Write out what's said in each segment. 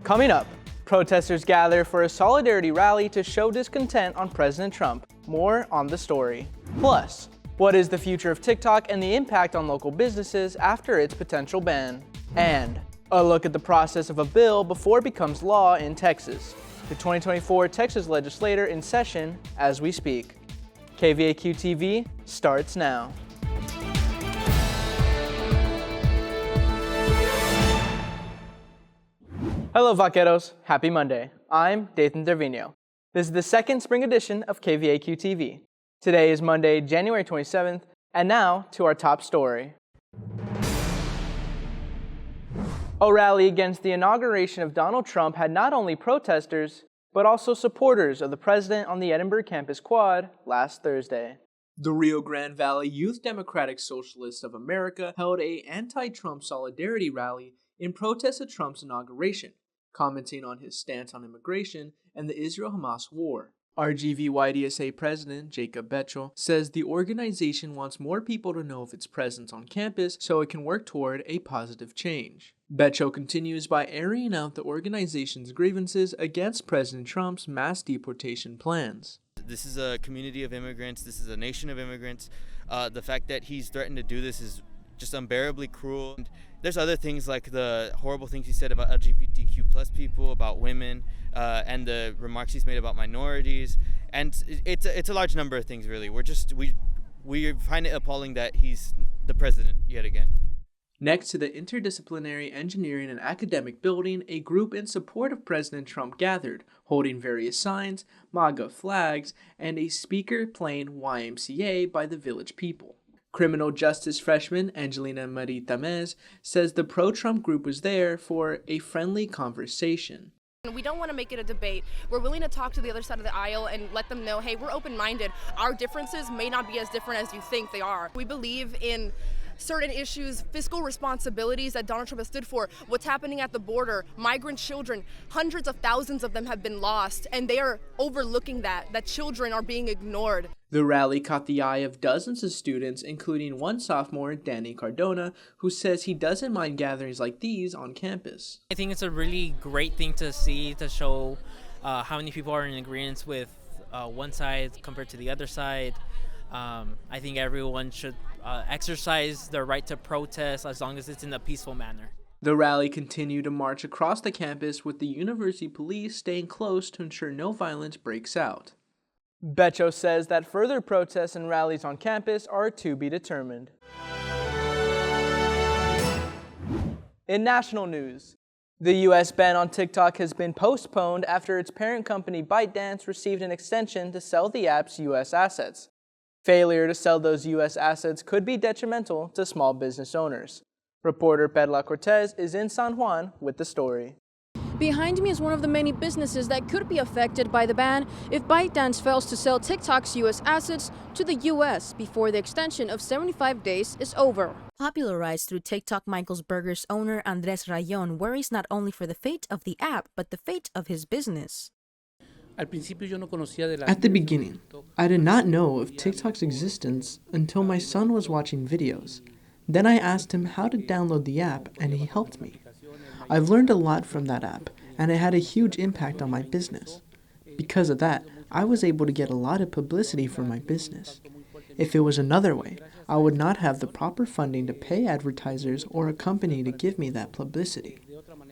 Coming up, protesters gather for a solidarity rally to show discontent on President Trump. More on the story. Plus, what is the future of TikTok and the impact on local businesses after its potential ban? And a look at the process of a bill before it becomes law in Texas. The 2024 Texas legislature in session as we speak. KVAQ-TV starts now. Hello vaqueros, happy Monday. I'm Dathan Dervino. This is the second spring edition of KVAQ-TV. Today is Monday, January 27th, and now to our top story. A rally against the inauguration of Donald Trump had not only protesters, but also supporters of the president on the Edinburgh campus quad last Thursday. The Rio Grande Valley Youth Democratic Socialists of America held an anti-Trump solidarity rally in protest of Trump's inauguration, commenting on his stance on immigration and the Israel-Hamas war. RGV-YDSA President Jacob Betchel says the organization wants more people to know of its presence on campus so it can work toward a positive change. Betchel continues by airing out the organization's grievances against President Trump's mass deportation plans. This is a community of immigrants. This is a nation of immigrants. The fact that he's threatened to do this is just unbearably cruel. And there's other things like the horrible things he said about LGBTQ plus people, about women, and the remarks he's made about minorities. And it's a large number of things, really. We find it appalling that he's the president yet again. Next to the Interdisciplinary Engineering and Academic Building, a group in support of President Trump gathered, holding various signs, MAGA flags, and a speaker playing YMCA by the Village People. Criminal justice freshman Angelina Marie Tamez says the pro-Trump group was there for a friendly conversation. We don't want to make it a debate. We're willing to talk to the other side of the aisle and let them know, hey, we're open-minded. Our differences may not be as different as you think they are. We believe in certain issues, fiscal responsibilities that Donald Trump has stood for, what's happening at the border, migrant children, hundreds of thousands of them have been lost, and they are overlooking that children are being ignored. The rally caught the eye of dozens of students, including one sophomore, Danny Cardona, who says he doesn't mind gatherings like these on campus. I think it's a really great thing to see, to show how many people are in agreement with one side compared to the other side. I think everyone should exercise their right to protest as long as it's in a peaceful manner. The rally continued to march across the campus with the university police staying close to ensure no violence breaks out. Betcho says that further protests and rallies on campus are to be determined. In national news, the U.S. ban on TikTok has been postponed after its parent company ByteDance received an extension to sell the app's U.S. assets. Failure to sell those U.S. assets could be detrimental to small business owners. Reporter Perla Cortez is in San Juan with the story. Behind me is one of the many businesses that could be affected by the ban if ByteDance fails to sell TikTok's U.S. assets to the U.S. before the extension of 75 days is over. Popularized through TikTok, Michael's Burgers owner Andres Rayon worries not only for the fate of the app, but the fate of his business. At the beginning, I did not know of TikTok's existence until my son was watching videos. Then I asked him how to download the app, and he helped me. I've learned a lot from that app, and it had a huge impact on my business. Because of that, I was able to get a lot of publicity for my business. If it was another way, I would not have the proper funding to pay advertisers or a company to give me that publicity.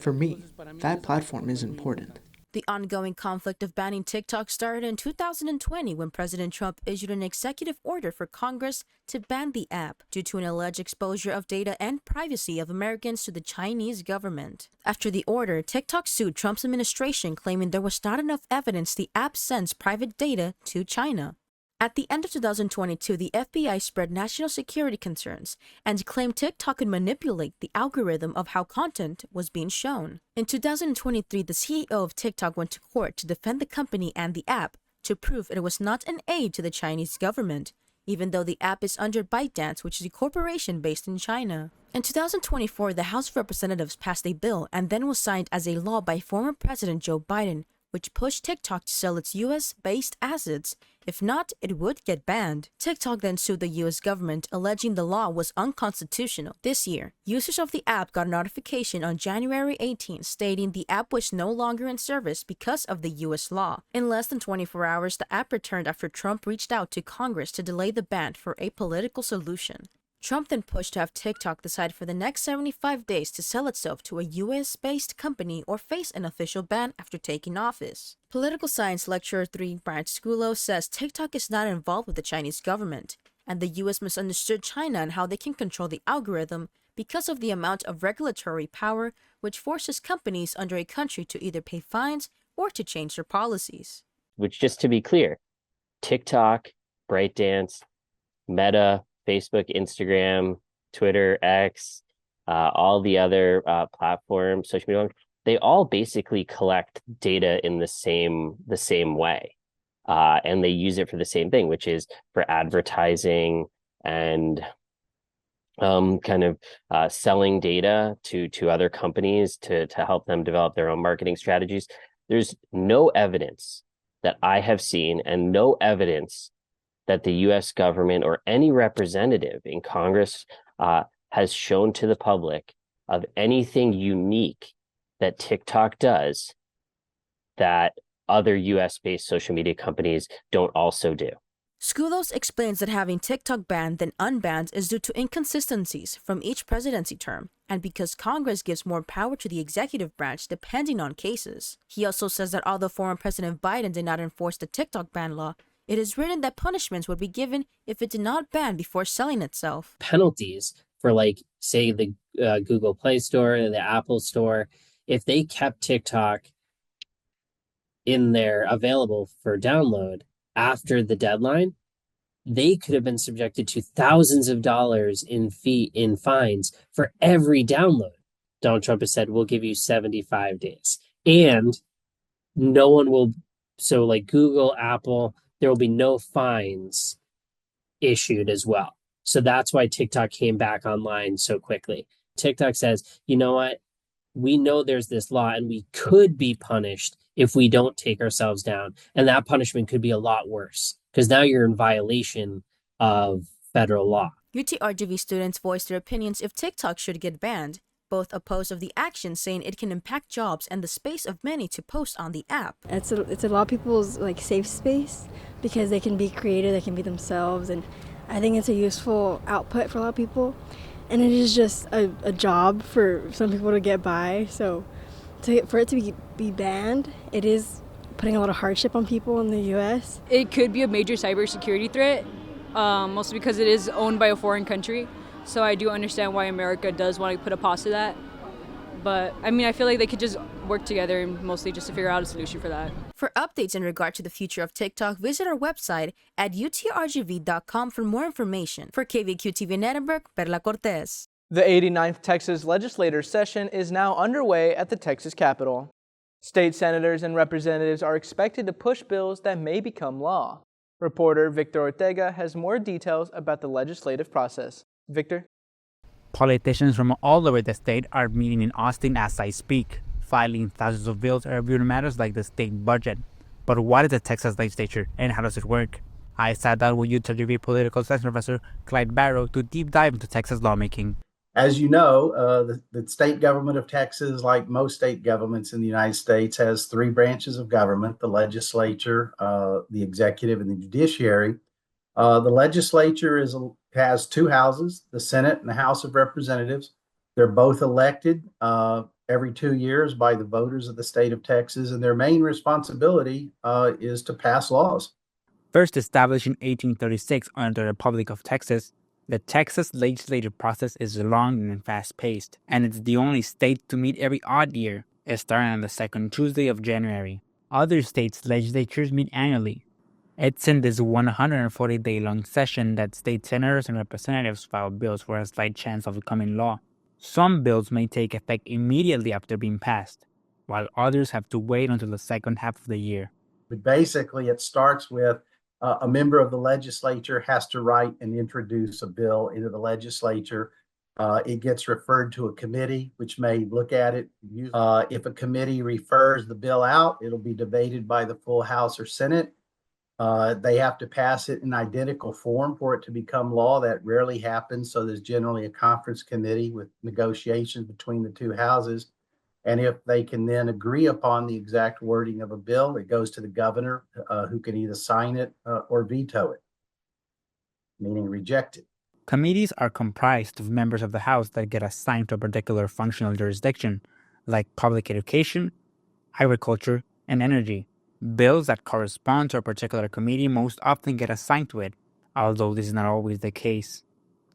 For me, that platform is important. The ongoing conflict of banning TikTok started in 2020 when President Trump issued an executive order for Congress to ban the app due to an alleged exposure of data and privacy of Americans to the Chinese government. After the order, TikTok sued Trump's administration, claiming there was not enough evidence the app sends private data to China. At the end of 2022, the FBI spread national security concerns and claimed TikTok could manipulate the algorithm of how content was being shown. In 2023, the CEO of TikTok went to court to defend the company and the app to prove it was not an aid to the Chinese government, even though the app is under ByteDance, which is a corporation based in China. In 2024, the House of Representatives passed a bill and then was signed as a law by former President Joe Biden, which pushed TikTok to sell its US-based assets. If not, it would get banned. TikTok then sued the US government, alleging the law was unconstitutional. This year, users of the app got a notification on January 18 stating the app was no longer in service because of the US law. In less than 24 hours, the app returned after Trump reached out to Congress to delay the ban for a political solution. Trump then pushed to have TikTok decide for the next 75 days to sell itself to a US-based company or face an official ban after taking office. Political science lecturer 3 Bryant Skulo says TikTok is not involved with the Chinese government, and the US misunderstood China and how they can control the algorithm because of the amount of regulatory power which forces companies under a country to either pay fines or to change their policies. Which, just to be clear, TikTok, ByteDance, Meta, Facebook, Instagram, Twitter, X, all the other platforms, social media, they all basically collect data in the same way. And they use it for the same thing, which is for advertising and selling data to other companies to help them develop their own marketing strategies. There's no evidence that I have seen, and no evidence that the US government or any representative in Congress has shown to the public of anything unique that TikTok does that other US-based social media companies don't also do. Skoulos explains that having TikTok banned than unbanned is due to inconsistencies from each presidency term, and because Congress gives more power to the executive branch depending on cases. He also says that although former President Biden did not enforce the TikTok ban law, it is written that punishments would be given if it did not ban before selling itself. Penalties for, say, the Google Play Store, the Apple Store, if they kept TikTok in there available for download after the deadline, they could have been subjected to thousands of dollars in fines for every download. Donald Trump has said, we'll give you 75 days. And no one will, so like Google, Apple, there will be no fines issued as well. So that's why TikTok came back online so quickly. TikTok says, you know what? We know there's this law and we could be punished if we don't take ourselves down. And that punishment could be a lot worse because now you're in violation of federal law. UTRGV students voiced their opinions if TikTok should get banned. Both opposed of the action, saying it can impact jobs and the space of many to post on the app. It's a lot of people's safe space because they can be creative, they can be themselves, and I think it's a useful output for a lot of people. And it is just a job for some people to get by. So for it to be banned, it is putting a lot of hardship on people in the U.S. It could be a major cybersecurity threat, mostly because it is owned by a foreign country. So I do understand why America does want to put a pause to that. But I mean, I feel like they could just work together and mostly just to figure out a solution for that. For updates in regard to the future of TikTok, visit our website at utrgv.com for more information. For KVAQ-TV in Edinburgh, Perla Cortez. The 89th Texas legislature session is now underway at the Texas Capitol. State senators and representatives are expected to push bills that may become law. Reporter Victor Ortega has more details about the legislative process. Victor? Politicians from all over the state are meeting in Austin as I speak, filing thousands of bills and reviewing matters like the state budget. But what is the Texas legislature and how does it work? I sat down with UTRGV political science professor Clyde Barrow to deep dive into Texas lawmaking. As you know, the state government of Texas, like most state governments in the United States, has three branches of government: the legislature, the executive, and the judiciary. The legislature has two houses, the Senate and the House of Representatives. They're both elected every 2 years by the voters of the state of Texas, and their main responsibility is to pass laws. First established in 1836 under the Republic of Texas, the Texas legislative process is long and fast-paced, and it's the only state to meet every odd year, starting on the second Tuesday of January. Other states' legislatures meet annually. It's in this 140-day-long session that state senators and representatives file bills for a slight chance of becoming law. Some bills may take effect immediately after being passed, while others have to wait until the second half of the year. But basically, it starts with a member of the legislature has to write and introduce a bill into the legislature. It gets referred to a committee, which may look at it. If a committee refers the bill out, it'll be debated by the full House or Senate. They have to pass it in identical form for it to become law. That rarely happens. So there's generally a conference committee with negotiations between the two houses. And if they can then agree upon the exact wording of a bill, it goes to the governor, who can either sign it or veto it, meaning reject it. Committees are comprised of members of the House that get assigned to a particular functional jurisdiction, like public education, agriculture, and energy. Bills that correspond to a particular committee most often get assigned to it, although this is not always the case.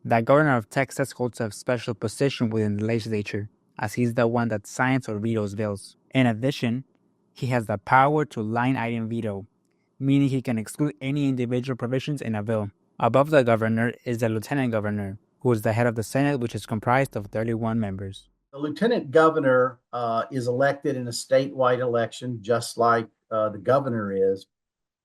The governor of Texas holds a special position within the legislature, as he's the one that signs or vetoes bills. In addition, he has the power to line item veto, meaning he can exclude any individual provisions in a bill. Above the governor is the lieutenant governor, who is the head of the Senate, which is comprised of 31 members. The lieutenant governor is elected in a statewide election, just like the governor is.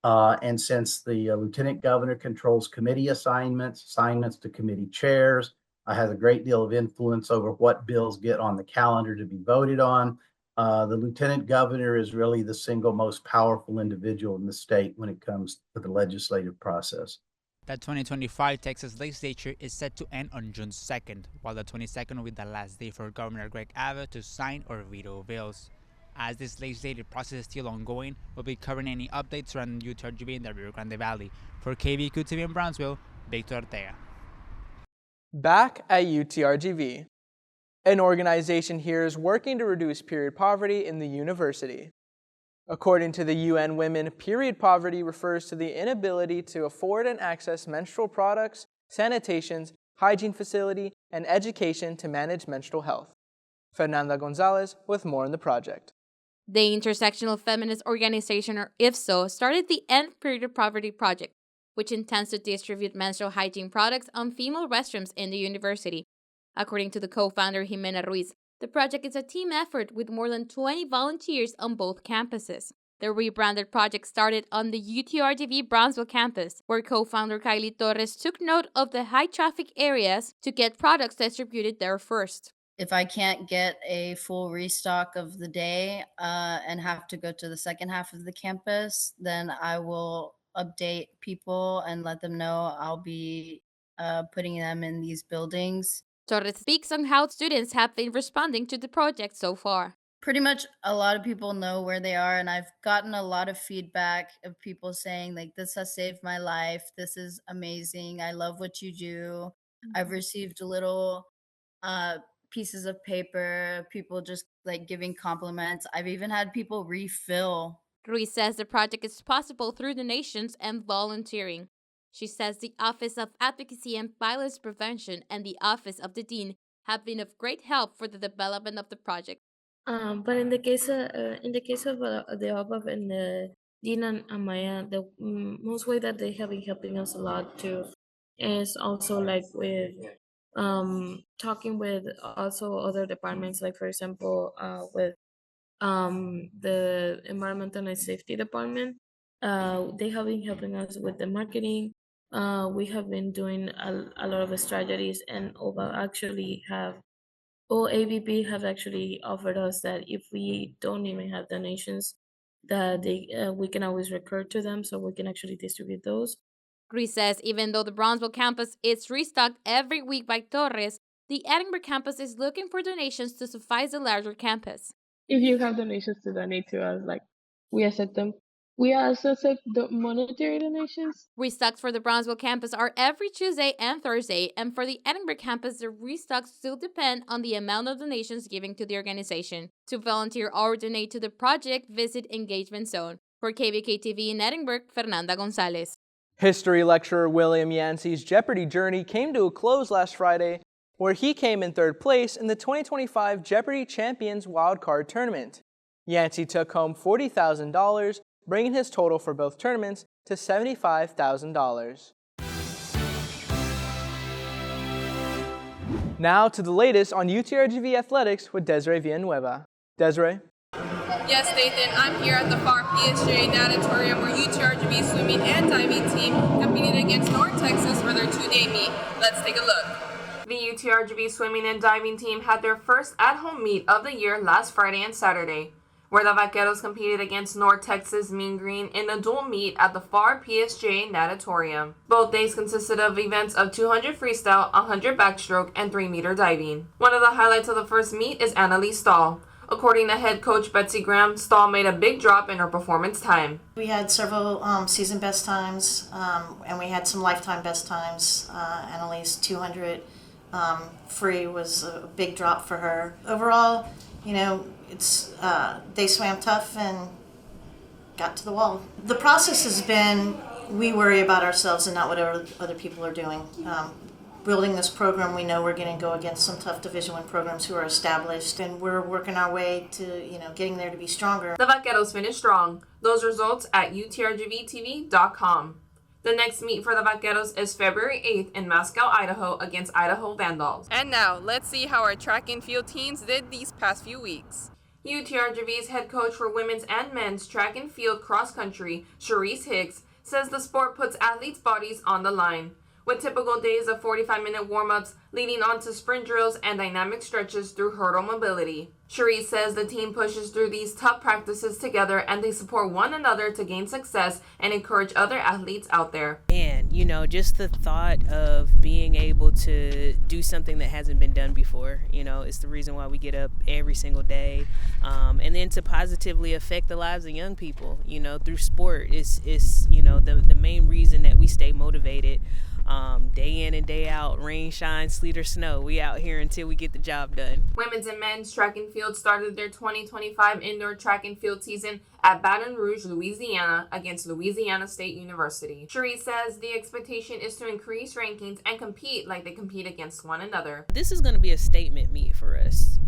And since the lieutenant governor controls committee assignments to committee chairs, has a great deal of influence over what bills get on the calendar to be voted on, the lieutenant governor is really the single most powerful individual in the state when it comes to the legislative process. The 2025 Texas legislature is set to end on June 2nd, while the 22nd will be the last day for Governor Greg Abbott to sign or veto bills. As this legislative process is still ongoing, we'll be covering any updates surrounding UTRGV in the Rio Grande Valley. For KVAQ-TV in Brownsville, Victor Ortega. Back at UTRGV. An organization here is working to reduce period poverty in the university. According to the UN Women, period poverty refers to the inability to afford and access menstrual products, sanitations, hygiene facility, and education to manage menstrual health. Fernanda Gonzalez with more on the project. The Intersectional Feminist Organization, or IFSO, started the End Period Poverty Project, which intends to distribute menstrual hygiene products on female restrooms in the university. According to the co-founder Jimena Ruiz, the project is a team effort with more than 20 volunteers on both campuses. The rebranded project started on the UTRGV Brownsville campus, where co-founder Kylie Torres took note of the high-traffic areas to get products distributed there first. If I can't get a full restock of the day and have to go to the second half of the campus, then I will update people and let them know I'll be putting them in these buildings. Torres speaks on how students have been responding to the project so far. Pretty much a lot of people know where they are, and I've gotten a lot of feedback of people saying, like, this has saved my life. This is amazing. I love what you do. I've received little pieces of paper, people just like giving compliments. I've even had people refill. Ruiz says the project is possible through donations and volunteering. She says the Office of Advocacy and Violence Prevention and the Office of the Dean have been of great help for the development of the project. But in the case of the OPAF and the Dean and Amaya, the most way that they have been helping us a lot too is also like with talking with also other departments, like for example with the Environmental and Safety Department. They have been helping us with the marketing. We have been doing a lot of strategies, and AVP have actually offered us that if we don't even have donations, that we can always recur to them, so we can actually distribute those. Ruiz says even though the Brownsville campus is restocked every week by Torres, the Edinburgh campus is looking for donations to suffice the larger campus. If you have donations to donate to us, like, we accept them. We also accept the monetary donations. Restocks for the Brownsville campus are every Tuesday and Thursday, and for the Edinburgh campus, the restocks still depend on the amount of donations given to the organization. To volunteer or donate to the project, visit Engagement Zone. For KVAQ-TV in Edinburgh, Fernanda Gonzalez. History lecturer William Yancey's Jeopardy journey came to a close last Friday, where he came in third place in the 2025 Jeopardy Champions Wildcard Tournament. Yancey took home $40,000, bringing his total for both tournaments to $75,000. Now to the latest on UTRGV Athletics with Desiree Villanueva. Desiree? Yes, Nathan, I'm here at the FAR PSJ Natatorium where UTRGV swimming and diving team competed against North Texas for their two-day meet. Let's take a look. The UTRGV swimming and diving team had their first at-home meet of the year last Friday and Saturday, where the Vaqueros competed against North Texas Mean Green in a dual meet at the FAR PSJ Natatorium. Both days consisted of events of 200 freestyle, 100 backstroke, and 3-meter diving. One of the highlights of the first meet is Annalise Stahl. According to head coach Betsy Graham, Stahl made a big drop in her performance time. We had several season best times, and we had some lifetime best times. Annalise 200 free was a big drop for her. Overall, you know, they swam tough and got to the wall. The process has been, we worry about ourselves and not what other people are doing. Building this program, we know we're going to go against some tough Division I programs who are established, and we're working our way to, getting there to be stronger. The Vaqueros finished strong. Those results at utrgvtv.com. The next meet for the Vaqueros is February 8th in Moscow, Idaho against Idaho Vandals. And now, let's see how our track and field teams did these past few weeks. UTRGV's head coach for women's and men's track and field cross country, Cherise Hicks, says the sport puts athletes' bodies on the line. With typical days of 45-minute warm-ups leading on to sprint drills and dynamic stretches through hurdle mobility. Cherise says the team pushes through these tough practices together and they support one another to gain success and encourage other athletes out there. And, just the thought of being able to do something that hasn't been done before, it's the reason why we get up every single day. And then to positively affect the lives of young people, through sport is the main reason that we stay motivated. Day in and day out, rain, shine, sleet, or snow, we out here until we get the job done. Women's and men's track and field started their 2025 indoor track and field season at Baton Rouge, Louisiana against Louisiana State University. Cherise says the expectation is to increase rankings and compete like they compete against one another. This is going to be a statement meet for us.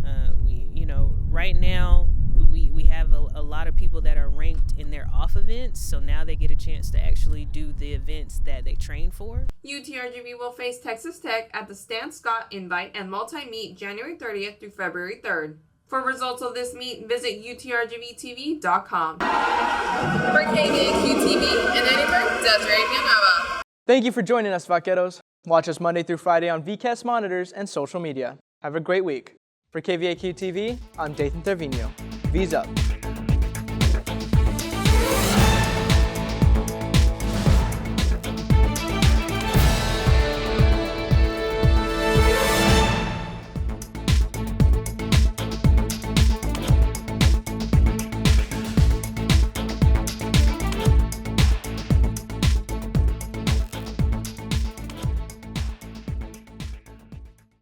Right now we have a lot of people that are ranked in their off events, so now they get a chance to actually do the events that they train for. UTRGV will face Texas Tech at the Stan Scott Invite and Multi-Meet January 30th through February 3rd. For results of this meet, visit utrgvtv.com. For KVAQ-TV in Edinburgh, Desiree Villanova. Thank you for joining us, Vaqueros. Watch us Monday through Friday on VCAST monitors and social media. Have a great week. For KVAQ-TV, I'm Dathan Trevino. V's up.